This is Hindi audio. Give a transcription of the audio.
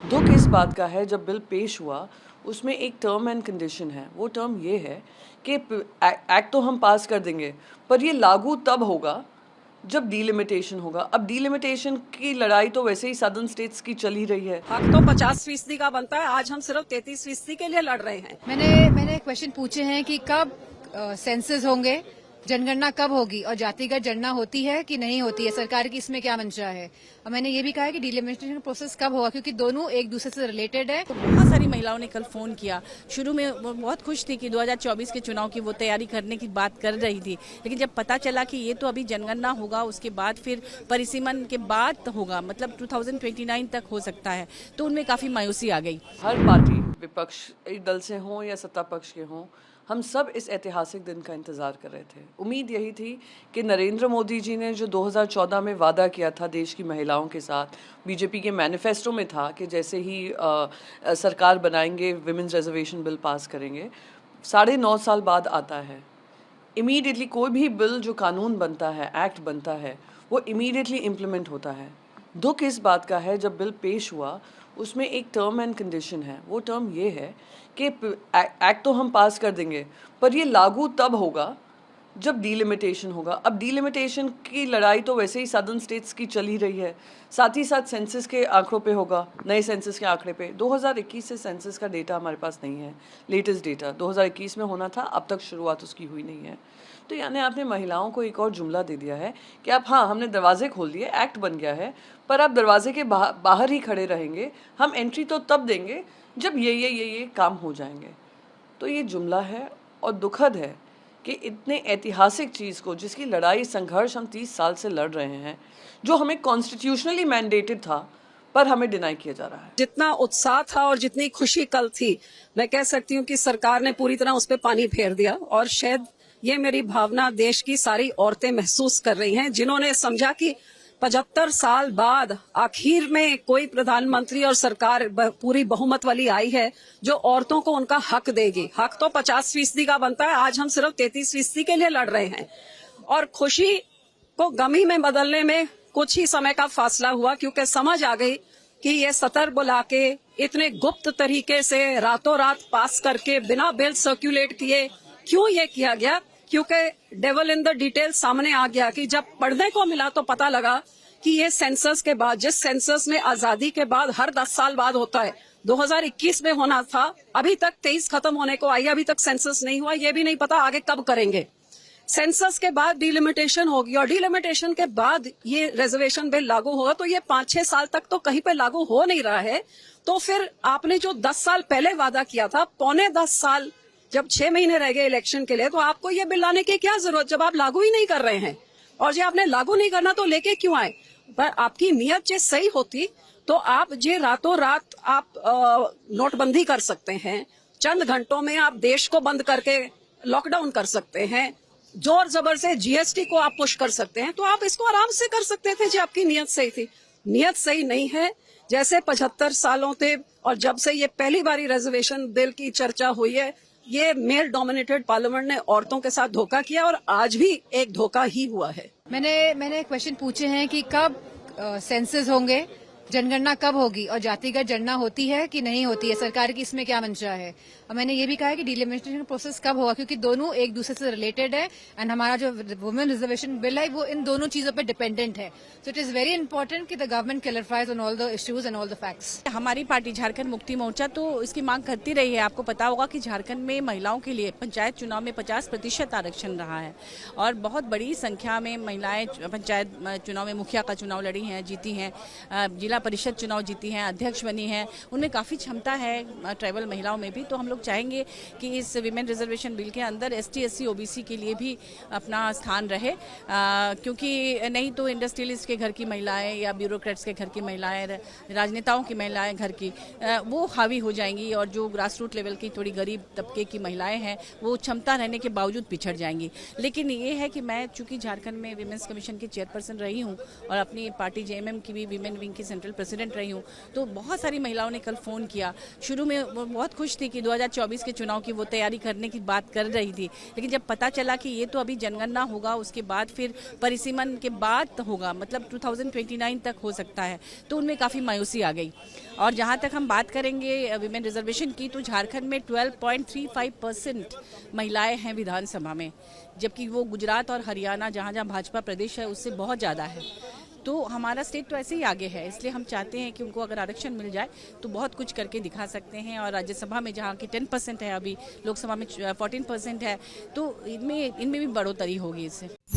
दुख इस बात का है जब बिल पेश हुआ उसमें एक टर्म एंड कंडीशन है। वो टर्म ये है कि एक्ट तो हम पास कर देंगे पर ये लागू तब होगा जब डिलिमिटेशन होगा। अब डिलिमिटेशन की लड़ाई तो वैसे ही सदर्न स्टेट्स की चल ही रही है। हक तो 50% का बनता है, आज हम सिर्फ 33% के लिए लड़ रहे हैं। मैंने क्वेश्चन पूछे हैं कि कब सेंसस होंगे, जनगणना कब होगी और जातिगत जनगणना होती है कि नहीं होती है, सरकार की इसमें क्या मंशा है। और मैंने ये भी कहा है कि डिलिमिटेशन प्रोसेस कब होगा, क्योंकि दोनों एक दूसरे से रिलेटेड है। तो बहुत सारी महिलाओं ने कल फोन किया। शुरू में वो बहुत खुश थी कि 2024 के चुनाव की वो तैयारी करने की बात कर रही थी, लेकिन जब पता चला कि ये तो अभी जनगणना होगा, उसके बाद फिर परिसीमन के बाद होगा, मतलब 2029 तक हो सकता है, तो उनमें काफी मायूसी आ गई। हर पार्टी, विपक्ष दल से हों या सत्ता पक्ष के हों, हम सब इस ऐतिहासिक दिन का इंतज़ार कर रहे थे। उम्मीद यही थी कि नरेंद्र मोदी जी ने जो 2014 में वादा किया था देश की महिलाओं के साथ, बीजेपी के मैनिफेस्टो में था कि जैसे ही सरकार बनाएंगे विमेंस रिजर्वेशन बिल पास करेंगे। 9.5 साल बाद आता है। इमीडिएटली कोई भी बिल जो कानून बनता है, एक्ट बनता है, वो इमीडिएटली इम्प्लीमेंट होता है। दुख इस बात का है जब बिल पेश हुआ उसमें एक टर्म एंड कंडीशन है। वो टर्म ये है कि एक्ट तो हम पास कर देंगे पर ये लागू तब होगा जब डिलिमिटेशन होगा। अब डिलिमिटेशन की लड़ाई तो वैसे ही सदर्न स्टेट्स की चल ही रही है, साथ ही साथ सेंसस के आंकड़ों पे होगा, नए सेंसस के आंकड़े पे। 2021 से सेंसस का डेटा हमारे पास नहीं है, लेटेस्ट डेटा 2021 में होना था, अब तक शुरुआत उसकी हुई नहीं है। तो यानी आपने महिलाओं को एक और जुमला दे दिया है कि आप, हाँ हमने दरवाजे खोल दिए, एक्ट बन गया है, पर आप दरवाजे के बाहर ही खड़े रहेंगे, हम एंट्री तो तब देंगे जब ये काम हो जाएंगे। तो ये जुमला है और दुखद है कि इतने ऐतिहासिक चीज़ को, जिसकी लड़ाई संघर्ष हम 30 साल से लड़ रहे हैं, जो हमें कॉन्स्टिट्यूशनली मैंडेटेड था, पर हमें डिनाई किया जा रहा है। जितना उत्साह था और जितनी खुशी कल थी, मैं कह सकती हूँ कि सरकार ने पूरी तरह उस पर पानी फेर दिया। और शायद ये मेरी भावना देश की सारी औरतें महसूस कर रही हैं, जिन्होंने समझा कि 75 साल बाद आखिर में कोई प्रधानमंत्री और सरकार पूरी बहुमत वाली आई है जो औरतों को उनका हक देगी। हक तो 50% का बनता है, आज हम सिर्फ 33% के लिए लड़ रहे हैं। और खुशी को गमी में बदलने में कुछ ही समय का फासला हुआ, क्योंकि समझ आ गई कि ये सत्र बुला के इतने गुप्त तरीके से रातों रात पास करके बिना बिल सर्कुलेट किए क्यों ये किया गया, क्योंकि डेवल इन द डिटेल सामने आ गया कि जब पढ़ने को मिला तो पता लगा कि ये सेंसस के बाद, जिस सेंसस में आजादी के बाद हर 10 साल बाद होता है, 2021 में होना था, अभी तक 23 खत्म होने को आई, अभी तक सेंसस नहीं हुआ, ये भी नहीं पता आगे कब करेंगे। सेंसस के बाद डिलिमिटेशन होगी और डिलिमिटेशन के बाद ये रिजर्वेशन बिल लागू होगा, तो ये 5-6 साल तक तो कहीं पे लागू हो नहीं रहा है। तो फिर आपने जो 10 साल पहले वादा किया था, 9.25 साल जब 6 महीने रह गए इलेक्शन के लिए, तो आपको ये बिल लाने की क्या जरूरत जब आप लागू ही नहीं कर रहे हैं। और जो आपने लागू नहीं करना तो लेके क्यों आए। पर आपकी नीयत जो सही होती तो आप जे रातों रात आप नोटबंदी कर सकते हैं, चंद घंटों में आप देश को बंद करके लॉकडाउन कर सकते हैं, जोर जबर से जीएसटी को आप पुश कर सकते हैं, तो आप इसको आराम से कर सकते थे जी आपकी नीयत सही थी। नीयत सही नहीं है। जैसे 75 सालों थे और जब से ये पहली बारी रिजर्वेशन बिल की चर्चा हुई है, ये मेल डोमिनेटेड पार्लियामेंट ने औरतों के साथ धोखा किया और आज भी एक धोखा ही हुआ है। मैंने क्वेश्चन पूछे हैं कि कब सेंसस होंगे, जनगणना कब होगी और जातिगत जनगणना होती है कि नहीं होती है, सरकार की इसमें क्या मंशा है। और मैंने ये भी कहा है कि डिलिमिटेशन प्रोसेस कब होगा, क्योंकि दोनों एक दूसरे से रिलेटेड है एंड हमारा जो वुमेन रिजर्वेशन बिल है वो इन दोनों चीजों पर डिपेंडेंट है। So it is very important कि the government clarifies on all the issues and all the facts. हमारी पार्टी झारखंड मुक्ति मोर्चा तो इसकी मांग करती रही है। आपको पता होगा कि झारखंड में महिलाओं के लिए पंचायत चुनाव में 50% आरक्षण रहा है और बहुत बड़ी संख्या में महिलाएं पंचायत चुनाव में मुखिया का चुनाव लड़ी हैं, जीती हैं, जिला परिषद चुनाव जीती हैं, अध्यक्ष बनी हैं। उनमें काफ़ी क्षमता है ट्राइबल महिलाओं में भी। तो हम लोग चाहेंगे कि इस विमेन रिजर्वेशन बिल के अंदर ST SC OBC के लिए भी अपना स्थान रहे, क्योंकि नहीं तो इंडस्ट्रियलिस्ट के घर की महिलाएं या ब्यूरोक्रेट्स के घर की महिलाएं, राजनेताओं की महिलाएं घर की, वो हावी हो जाएंगी और जो ग्रास रूट लेवल की थोड़ी गरीब तबके की महिलाएं हैं वो क्षमता रहने के बावजूद पिछड़ जाएंगी। लेकिन ये है कि मैं चूँकि झारखंड में विमेंस कमीशन की चेयरपर्सन रही हूँ और अपनी पार्टी JMM की भी विमेन विंग की सेंट्रल सेंट्रल प्रेसिडेंट रही हूँ, तो बहुत सारी महिलाओं ने कल फ़ोन किया। शुरू में वो बहुत खुश थी कि 2024 के चुनाव की वो तैयारी करने की बात कर रही थी, लेकिन जब पता चला कि ये तो अभी जनगणना होगा, उसके बाद फिर परिसीमन के बाद होगा, मतलब 2029 तक हो सकता है, तो उनमें काफ़ी मायूसी आ गई। और जहाँ तक हम बात करेंगे विमेन रिजर्वेशन की, तो झारखंड में 12.35% महिलाएं हैं विधानसभा में, जबकि वो गुजरात और हरियाणा जहाँ जहाँ भाजपा प्रदेश है उससे बहुत ज़्यादा है। तो हमारा स्टेट तो ऐसे ही आगे है, इसलिए हम चाहते हैं कि उनको अगर आरक्षण मिल जाए तो बहुत कुछ करके दिखा सकते हैं। और राज्यसभा में जहाँ की 10% है, अभी लोकसभा में 14% है, तो इनमें भी बढ़ोतरी होगी इससे।